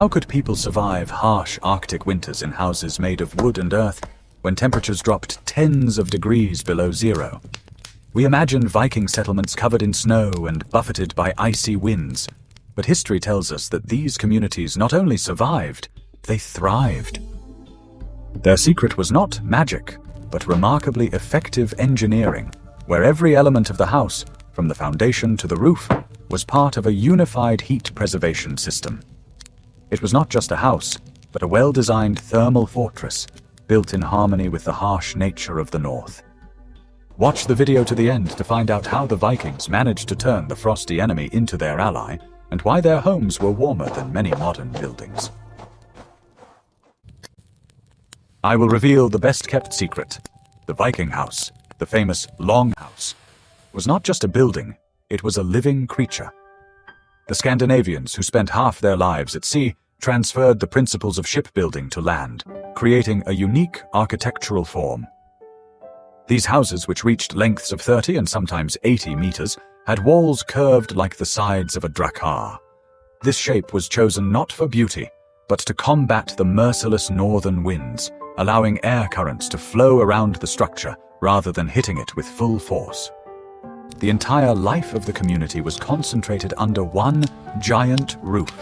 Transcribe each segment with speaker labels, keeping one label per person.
Speaker 1: How could people survive harsh Arctic winters in houses made of wood and earth when temperatures dropped tens of degrees below zero? We imagine Viking settlements covered in snow and buffeted by icy winds, but history tells us that these communities not only survived, they thrived. Their secret was not magic, but remarkably effective engineering, where every element of the house, from the foundation to the roof, was part of a unified heat preservation system. It was not just a house, but a well-designed thermal fortress, built in harmony with the harsh nature of the north. Watch the video to the end to find out how the Vikings managed to turn the frosty enemy into their ally, and why their homes were warmer than many modern buildings. I will reveal the best-kept secret. The Viking house, the famous Long House, was not just a building, it was a living creature. The Scandinavians, who spent half their lives at sea, transferred the principles of shipbuilding to land, creating a unique architectural form. These houses, which reached lengths of 30 and sometimes 80 meters, had walls curved like the sides of a drakkar. This shape was chosen not for beauty, but to combat the merciless northern winds, allowing air currents to flow around the structure rather than hitting it with full force. The entire life of the community was concentrated under one giant roof.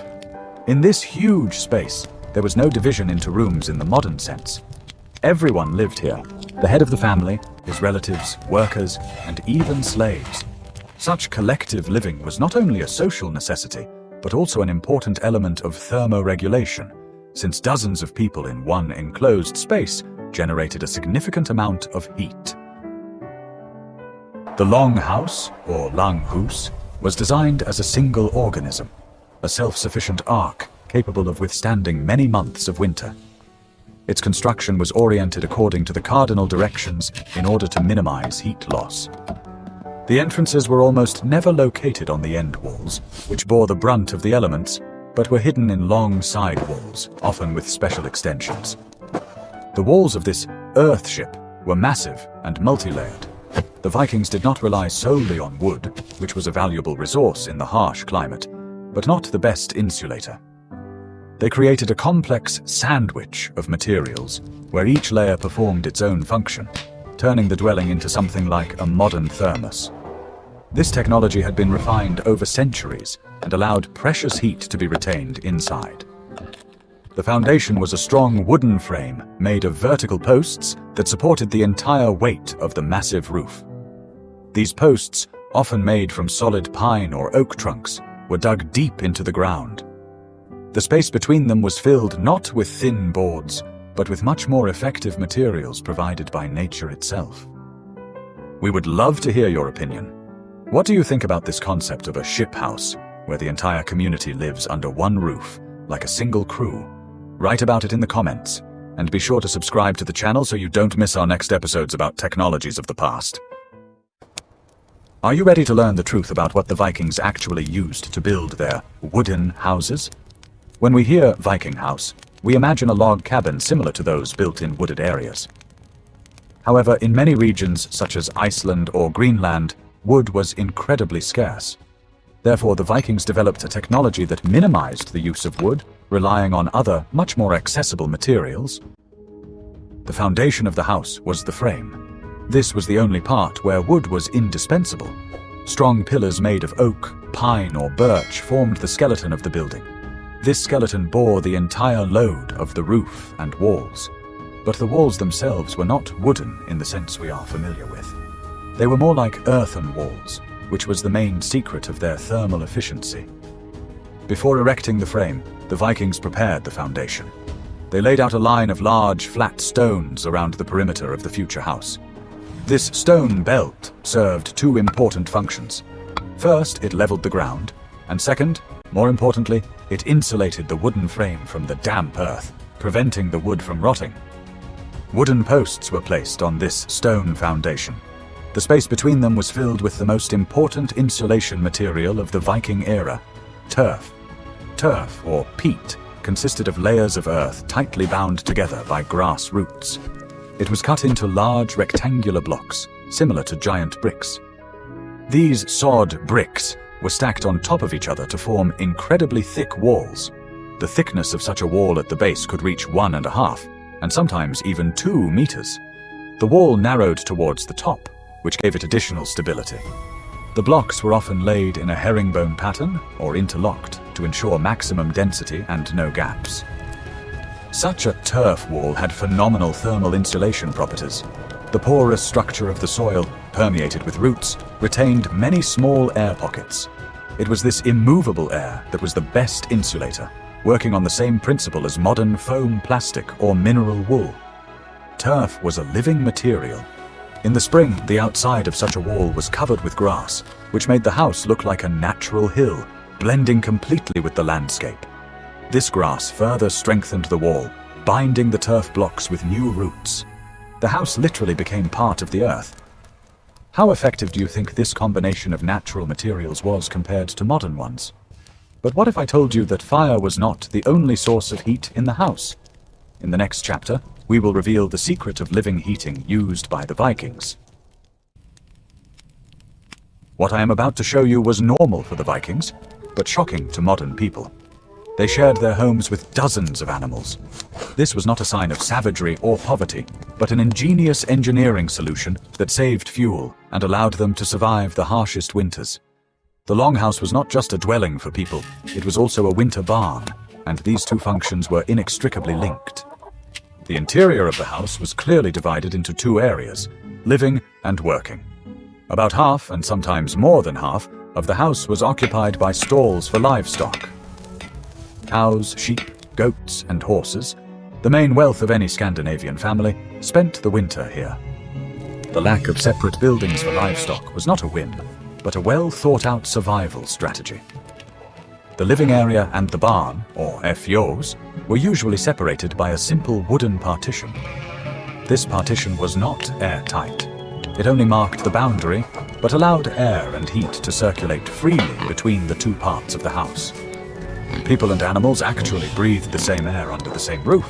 Speaker 1: In this huge space, there was no division into rooms in the modern sense. Everyone lived here, the head of the family, his relatives, workers, and even slaves. Such collective living was not only a social necessity, but also an important element of thermoregulation, since dozens of people in one enclosed space generated a significant amount of heat. The Long House, or Langhus, was designed as a single organism, a self-sufficient ark capable of withstanding many months of winter. Its construction was oriented according to the cardinal directions in order to minimize heat loss. The entrances were almost never located on the end walls, which bore the brunt of the elements, but were hidden in long side walls, often with special extensions. The walls of this earth ship were massive and multi-layered. The Vikings did not rely solely on wood, which was a valuable resource in the harsh climate, but not the best insulator. They created a complex sandwich of materials, where each layer performed its own function, turning the dwelling into something like a modern thermos. This technology had been refined over centuries and allowed precious heat to be retained inside. The foundation was a strong wooden frame made of vertical posts that supported the entire weight of the massive roof. These posts, often made from solid pine or oak trunks, were dug deep into the ground. The space between them was filled not with thin boards, but with much more effective materials provided by nature itself. We would love to hear your opinion. What do you think about this concept of a ship house, where the entire community lives under one roof, like a single crew? Write about it in the comments, and be sure to subscribe to the channel so you don't miss our next episodes about technologies of the past. Are you ready to learn the truth about what the Vikings actually used to build their wooden houses? When we hear Viking house, we imagine a log cabin similar to those built in wooded areas. However, in many regions such as Iceland or Greenland, wood was incredibly scarce. Therefore, the Vikings developed a technology that minimized the use of wood, relying on other, much more accessible materials. The foundation of the house was the frame. This was the only part where wood was indispensable. Strong pillars made of oak, pine, or birch formed the skeleton of the building. This skeleton bore the entire load of the roof and walls. But the walls themselves were not wooden in the sense we are familiar with. They were more like earthen walls, which was the main secret of their thermal efficiency. Before erecting the frame, the Vikings prepared the foundation. They laid out a line of large, flat stones around the perimeter of the future house. This stone belt served two important functions. First, it leveled the ground, and second, more importantly, it insulated the wooden frame from the damp earth, preventing the wood from rotting. Wooden posts were placed on this stone foundation. The space between them was filled with the most important insulation material of the Viking era, turf. Turf, or peat, consisted of layers of earth tightly bound together by grass roots. It was cut into large rectangular blocks, similar to giant bricks. These sod bricks were stacked on top of each other to form incredibly thick walls. The thickness of such a wall at the base could reach 1.5, and sometimes even 2 meters. The wall narrowed towards the top, which gave it additional stability. The blocks were often laid in a herringbone pattern or interlocked to ensure maximum density and no gaps. Such a turf wall had phenomenal thermal insulation properties. The porous structure of the soil, permeated with roots, retained many small air pockets. It was this immovable air that was the best insulator, working on the same principle as modern foam plastic or mineral wool. Turf was a living material. In the spring, the outside of such a wall was covered with grass, which made the house look like a natural hill, blending completely with the landscape. This grass further strengthened the wall, binding the turf blocks with new roots. The house literally became part of the earth. How effective do you think this combination of natural materials was compared to modern ones? But what if I told you that fire was not the only source of heat in the house? In the next chapter, we will reveal the secret of living heating used by the Vikings. What I am about to show you was normal for the Vikings, but shocking to modern people. They shared their homes with dozens of animals. This was not a sign of savagery or poverty, but an ingenious engineering solution that saved fuel and allowed them to survive the harshest winters. The longhouse was not just a dwelling for people, it was also a winter barn, and these two functions were inextricably linked. The interior of the house was clearly divided into 2 areas, living and working. About half, and sometimes more than half, of the house was occupied by stalls for livestock. Cows, sheep, goats, and horses, the main wealth of any Scandinavian family, spent the winter here. The lack of separate buildings for livestock was not a whim, but a well-thought-out survival strategy. The living area and the barn, or fjøs, were usually separated by a simple wooden partition. This partition was not airtight. It only marked the boundary, but allowed air and heat to circulate freely between the 2 parts of the house. People and animals actually breathed the same air under the same roof.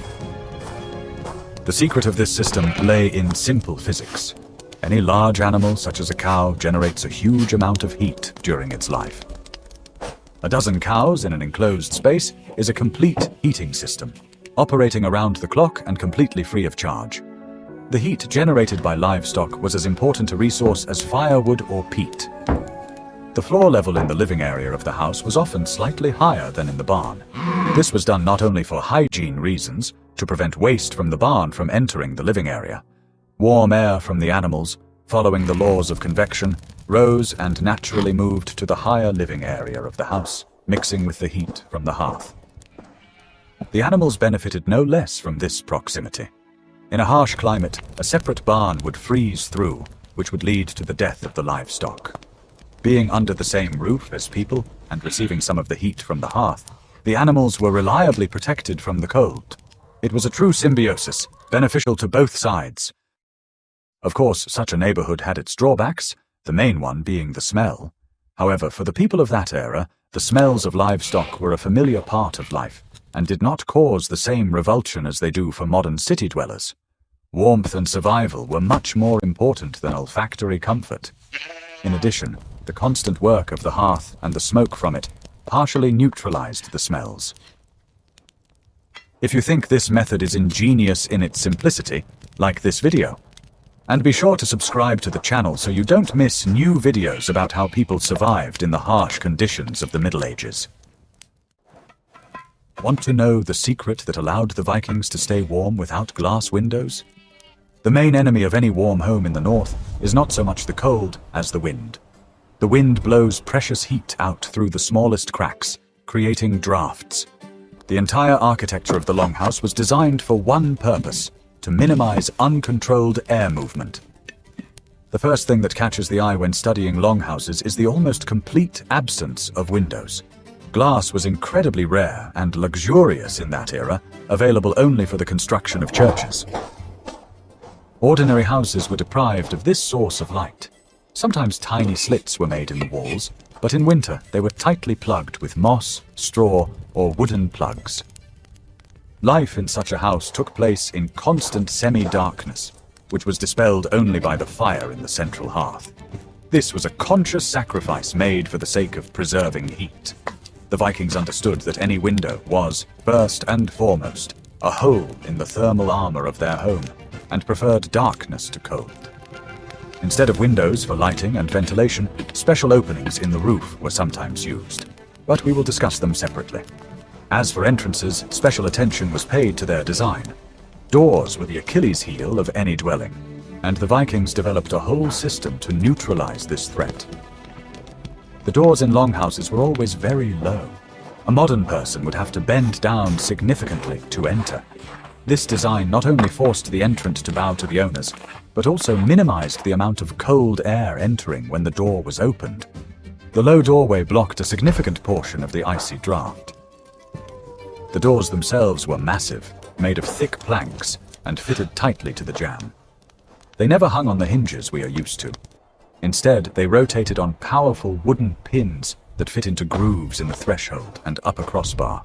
Speaker 1: The secret of this system lay in simple physics. Any large animal, such as a cow, generates a huge amount of heat during its life. A dozen cows in an enclosed space is a complete heating system, operating around the clock and completely free of charge. The heat generated by livestock was as important a resource as firewood or peat. The floor level in the living area of the house was often slightly higher than in the barn. This was done not only for hygiene reasons, to prevent waste from the barn from entering the living area. Warm air from the animals, following the laws of convection, rose and naturally moved to the higher living area of the house, mixing with the heat from the hearth. The animals benefited no less from this proximity. In a harsh climate, a separate barn would freeze through, which would lead to the death of the livestock. Being under the same roof as people and receiving some of the heat from the hearth, the animals were reliably protected from the cold. It was a true symbiosis, beneficial to both sides. Of course, such a neighborhood had its drawbacks, the main one being the smell. However, for the people of that era, the smells of livestock were a familiar part of life and did not cause the same revulsion as they do for modern city dwellers. Warmth and survival were much more important than olfactory comfort. In addition, the constant work of the hearth and the smoke from it partially neutralized the smells. If you think this method is ingenious in its simplicity, like this video. And be sure to subscribe to the channel so you don't miss new videos about how people survived in the harsh conditions of the Middle Ages. Want to know the secret that allowed the Vikings to stay warm without glass windows? The main enemy of any warm home in the north is not so much the cold as the wind. The wind blows precious heat out through the smallest cracks, creating drafts. The entire architecture of the longhouse was designed for one purpose: to minimize uncontrolled air movement. The first thing that catches the eye when studying longhouses is the almost complete absence of windows. Glass was incredibly rare and luxurious in that era, available only for the construction of churches. Ordinary houses were deprived of this source of light. Sometimes tiny slits were made in the walls, but in winter they were tightly plugged with moss, straw, or wooden plugs. Life in such a house took place in constant semi-darkness, which was dispelled only by the fire in the central hearth. This was a conscious sacrifice made for the sake of preserving heat. The Vikings understood that any window was, first and foremost, a hole in the thermal armor of their home, and preferred darkness to cold. Instead of windows for lighting and ventilation, special openings in the roof were sometimes used, but we will discuss them separately. As for entrances, special attention was paid to their design. Doors were the Achilles heel of any dwelling, and the Vikings developed a whole system to neutralize this threat. The doors in longhouses were always very low. A modern person would have to bend down significantly to enter. This design not only forced the entrant to bow to the owners, but also minimized the amount of cold air entering when the door was opened. The low doorway blocked a significant portion of the icy draft. The doors themselves were massive, made of thick planks, and fitted tightly to the jamb. They never hung on the hinges we are used to. Instead, they rotated on powerful wooden pins that fit into grooves in the threshold and upper crossbar.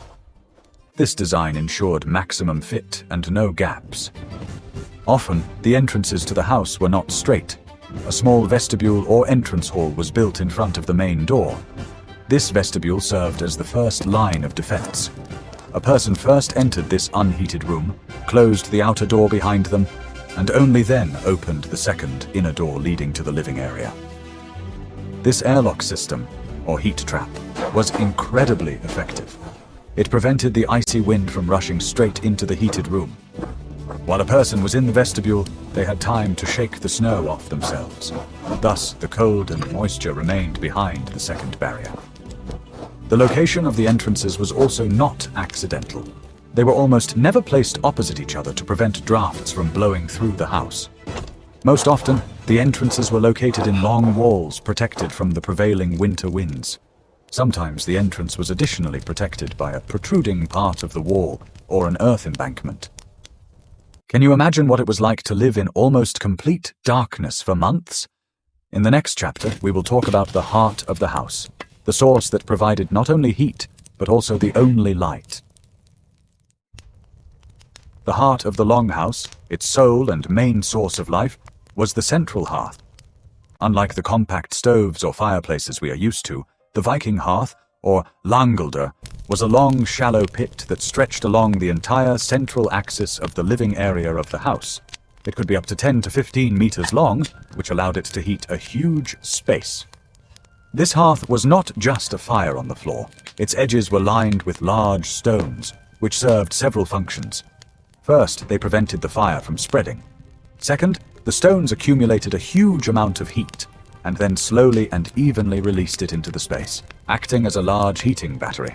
Speaker 1: This design ensured maximum fit and no gaps. Often, the entrances to the house were not straight. A small vestibule or entrance hall was built in front of the main door. This vestibule served as the first line of defense. A person first entered this unheated room, closed the outer door behind them, and only then opened the second inner door leading to the living area. This airlock system, or heat trap, was incredibly effective. It prevented the icy wind from rushing straight into the heated room. While a person was in the vestibule, they had time to shake the snow off themselves. Thus, the cold and moisture remained behind the second barrier. The location of the entrances was also not accidental. They were almost never placed opposite each other to prevent drafts from blowing through the house. Most often, the entrances were located in long walls protected from the prevailing winter winds. Sometimes the entrance was additionally protected by a protruding part of the wall or an earth embankment. Can you imagine what it was like to live in almost complete darkness for months? In the next chapter, we will talk about the heart of the house, the source that provided not only heat, but also the only light. The heart of the longhouse, its sole and main source of life, was the central hearth. Unlike the compact stoves or fireplaces we are used to, the Viking hearth, or langelder, was a long, shallow pit that stretched along the entire central axis of the living area of the house. It could be up to 10 to 15 meters long, which allowed it to heat a huge space. This hearth was not just a fire on the floor. Its edges were lined with large stones, which served several functions. First, they prevented the fire from spreading. Second, the stones accumulated a huge amount of heat, and then slowly and evenly released it into the space, acting as a large heating battery.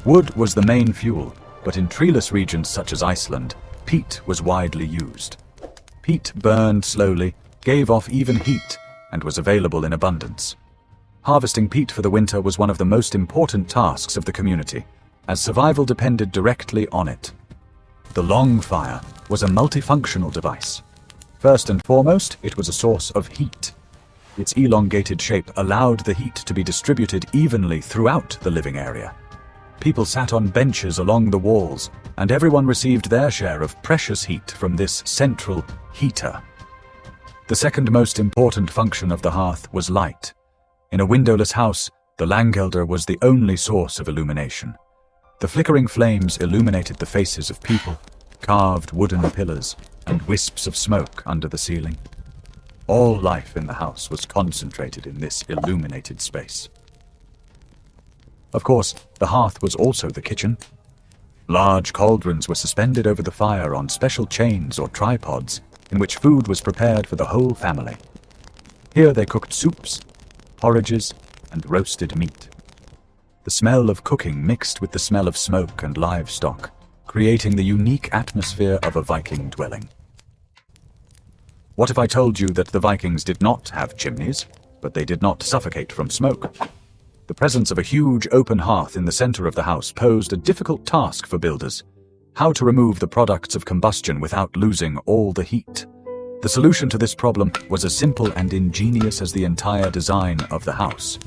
Speaker 1: Wood was the main fuel, but in treeless regions such as Iceland, peat was widely used. Peat burned slowly, gave off even heat, and was available in abundance. Harvesting peat for the winter was one of the most important tasks of the community, as survival depended directly on it. The long fire was a multifunctional device. First and foremost, it was a source of heat. Its elongated shape allowed the heat to be distributed evenly throughout the living area. People sat on benches along the walls, and everyone received their share of precious heat from this central heater. The second most important function of the hearth was light. In a windowless house, the langelder was the only source of illumination. The flickering flames illuminated the faces of people, carved wooden pillars, and wisps of smoke under the ceiling. All life in the house was concentrated in this illuminated space. Of course, the hearth was also the kitchen. Large cauldrons were suspended over the fire on special chains or tripods, in which food was prepared for the whole family. Here they cooked soups, porridges, and roasted meat. The smell of cooking mixed with the smell of smoke and livestock, creating the unique atmosphere of a Viking dwelling. What if I told you that the Vikings did not have chimneys, but they did not suffocate from smoke? The presence of a huge open hearth in the center of the house posed a difficult task for builders: how to remove the products of combustion without losing all the heat. The solution to this problem was as simple and ingenious as the entire design of the house.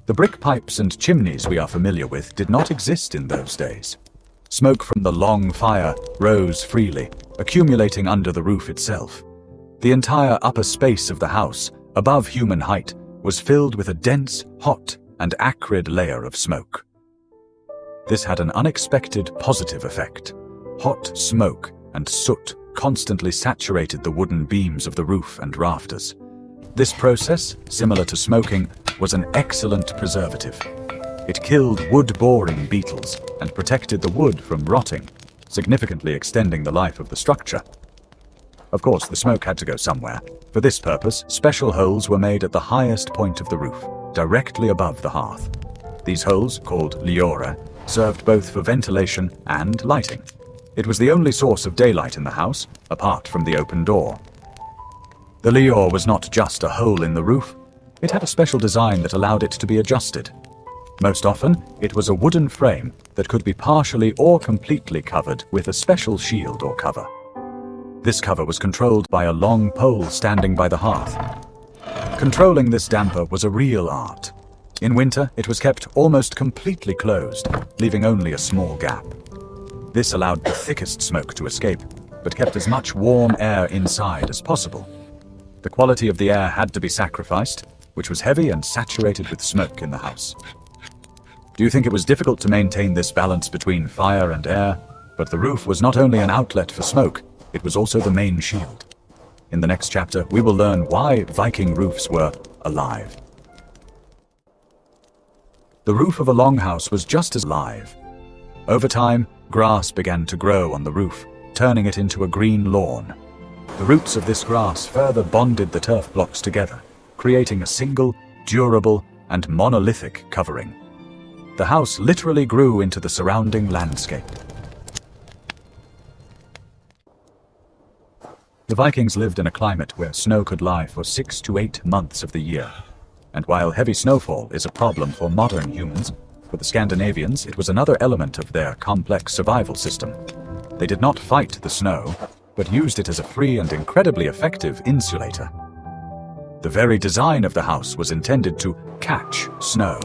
Speaker 1: The brick pipes and chimneys we are familiar with did not exist in those days. Smoke from the long fire rose freely, accumulating under the roof itself. The entire upper space of the house, above human height, was filled with a dense, hot, and acrid layer of smoke. This had an unexpected positive effect. Hot smoke and soot constantly saturated the wooden beams of the roof and rafters. This process, similar to smoking, was an excellent preservative. It killed wood-boring beetles and protected the wood from rotting, significantly extending the life of the structure. Of course, the smoke had to go somewhere. For this purpose, special holes were made at the highest point of the roof, directly above the hearth. These holes, called leora, served both for ventilation and lighting. It was the only source of daylight in the house, apart from the open door. The leor was not just a hole in the roof. It had a special design that allowed it to be adjusted. Most often, it was a wooden frame that could be partially or completely covered with a special shield or cover. This cover was controlled by a long pole standing by the hearth. Controlling this damper was a real art. In winter, it was kept almost completely closed, leaving only a small gap. This allowed the thickest smoke to escape, but kept as much warm air inside as possible. The quality of the air had to be sacrificed, which was heavy and saturated with smoke in the house. Do you think it was difficult to maintain this balance between fire and air? But the roof was not only an outlet for smoke, it was also the main shield. In the next chapter, we will learn why Viking roofs were alive. The roof of a longhouse was just as alive. Over time, grass began to grow on the roof, turning it into a green lawn. The roots of this grass further bonded the turf blocks together, creating a single, durable, and monolithic covering. The house literally grew into the surrounding landscape. The Vikings lived in a climate where snow could lie for 6 to 8 months of the year. And while heavy snowfall is a problem for modern humans, for the Scandinavians it was another element of their complex survival system. They did not fight the snow, but used it as a free and incredibly effective insulator. The very design of the house was intended to catch snow.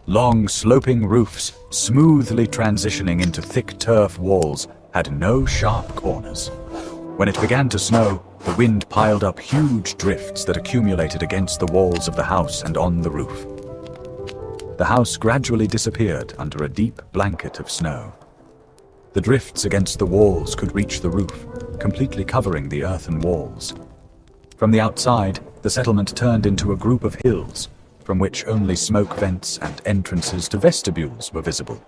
Speaker 1: Long, sloping roofs, smoothly transitioning into thick turf walls, had no sharp corners. When it began to snow, the wind piled up huge drifts that accumulated against the walls of the house and on the roof. The house gradually disappeared under a deep blanket of snow. The drifts against the walls could reach the roof, completely covering the earthen walls. From the outside, the settlement turned into a group of hills, from which only smoke vents and entrances to vestibules were visible.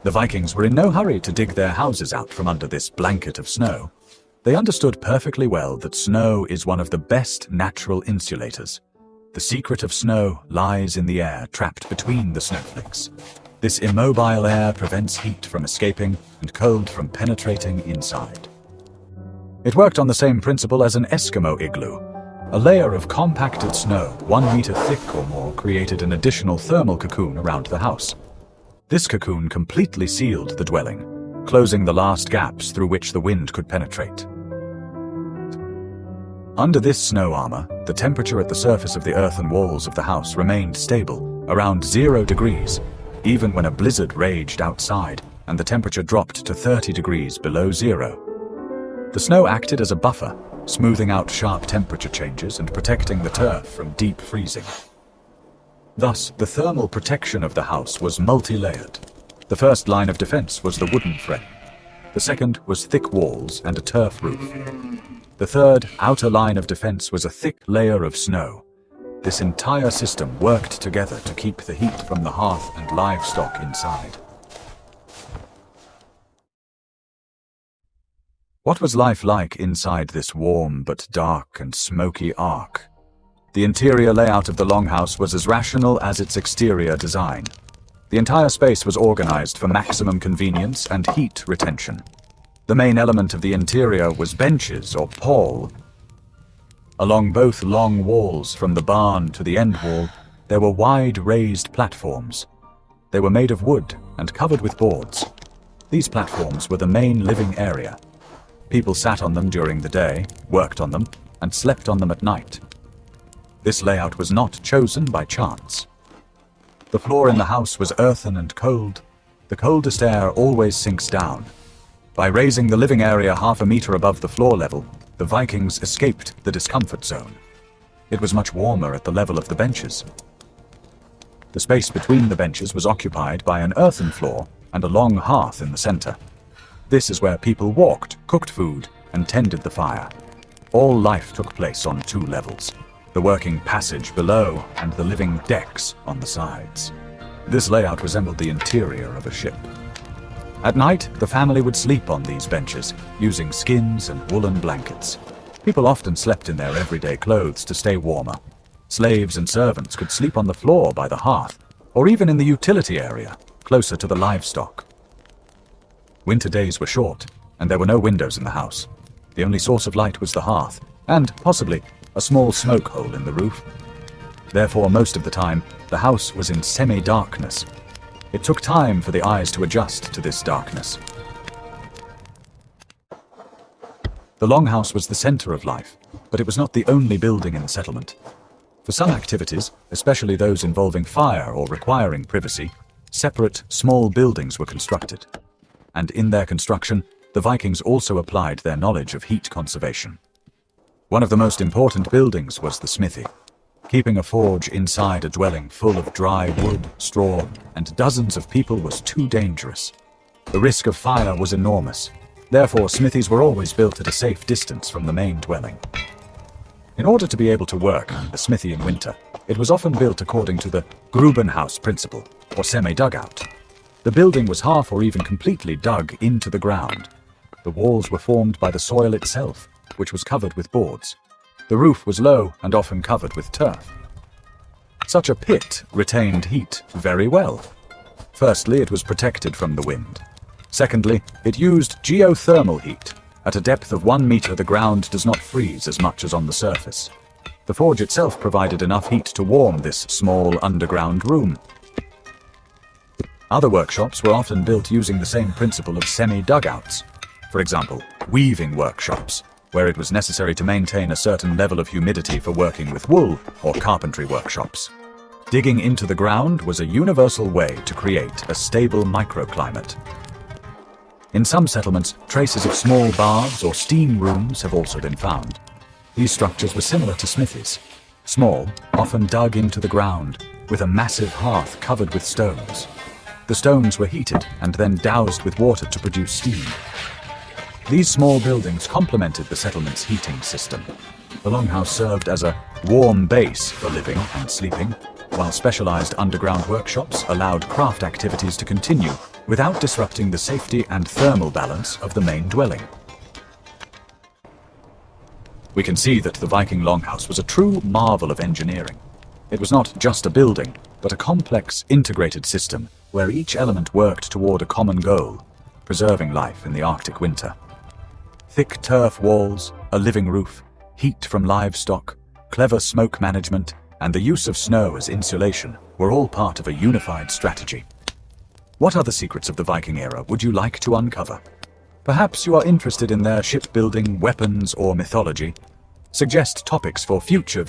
Speaker 1: The Vikings were in no hurry to dig their houses out from under this blanket of snow. They understood perfectly well that snow is one of the best natural insulators. The secret of snow lies in the air trapped between the snowflakes. This immobile air prevents heat from escaping and cold from penetrating inside. It worked on the same principle as an Eskimo igloo. A layer of compacted snow, 1 meter thick or more, created an additional thermal cocoon around the house. This cocoon completely sealed the dwelling, closing the last gaps through which the wind could penetrate. Under this snow armor, the temperature at the surface of the earthen walls of the house remained stable, around 0 degrees, even when a blizzard raged outside and the temperature dropped to 30 degrees below zero. The snow acted as a buffer, smoothing out sharp temperature changes and protecting the turf from deep freezing. Thus, the thermal protection of the house was multi-layered. The first line of defense was the wooden frame. The second was thick walls and a turf roof. The third, outer line of defense was a thick layer of snow. This entire system worked together to keep the heat from the hearth and livestock inside. What was life like inside this warm but dark and smoky ark? The interior layout of the longhouse was as rational as its exterior design. The entire space was organized for maximum convenience and heat retention. The main element of the interior was benches or pall. Along both long walls from the barn to the end wall, there were wide raised platforms. They were made of wood and covered with boards. These platforms were the main living area. People sat on them during the day, worked on them, and slept on them at night. This layout was not chosen by chance. The floor in the house was earthen and cold. The coldest air always sinks down. By raising the living area half a meter above the floor level, the Vikings escaped the discomfort zone. It was much warmer at the level of the benches. The space between the benches was occupied by an earthen floor and a long hearth in the center. This is where people walked, cooked food, and tended the fire. All life took place on 2 levels, the working passage below and the living decks on the sides. This layout resembled the interior of a ship. At night, the family would sleep on these benches, using skins and woolen blankets. People often slept in their everyday clothes to stay warmer. Slaves and servants could sleep on the floor by the hearth, or even in the utility area, closer to the livestock. Winter days were short, and there were no windows in the house. The only source of light was the hearth, and, possibly, a small smoke hole in the roof. Therefore, most of the time, the house was in semi-darkness. It took time for the eyes to adjust to this darkness. The longhouse was the center of life, but it was not the only building in the settlement. For some activities, especially those involving fire or requiring privacy, separate, small buildings were constructed. And in their construction, the Vikings also applied their knowledge of heat conservation. One of the most important buildings was the smithy. Keeping a forge inside a dwelling full of dry wood, straw, and dozens of people was too dangerous. The risk of fire was enormous. Therefore, smithies were always built at a safe distance from the main dwelling. In order to be able to work in the smithy in winter, it was often built according to the Grubenhaus principle, or semi-dugout. The building was half or even completely dug into the ground. The walls were formed by the soil itself, which was covered with boards. The roof was low and often covered with turf. Such a pit retained heat very well. Firstly, it was protected from the wind. Secondly, it used geothermal heat. At a depth of 1 meter, the ground does not freeze as much as on the surface. The forge itself provided enough heat to warm this small underground room. Other workshops were often built using the same principle of semi-dugouts. For example, weaving workshops, where it was necessary to maintain a certain level of humidity for working with wool, or carpentry workshops. Digging into the ground was a universal way to create a stable microclimate. In some settlements, traces of small baths or steam rooms have also been found. These structures were similar to smithies. Small, often dug into the ground, with a massive hearth covered with stones. The stones were heated and then doused with water to produce steam. These small buildings complemented the settlement's heating system. The longhouse served as a warm base for living and sleeping, while specialized underground workshops allowed craft activities to continue without disrupting the safety and thermal balance of the main dwelling. We can see that the Viking longhouse was a true marvel of engineering. It was not just a building, but a complex, integrated system where each element worked toward a common goal, preserving life in the Arctic winter. Thick turf walls, a living roof, heat from livestock, clever smoke management, and the use of snow as insulation were all part of a unified strategy. What other secrets of the Viking era would you like to uncover? Perhaps you are interested in their shipbuilding, weapons, or mythology. Suggest topics for future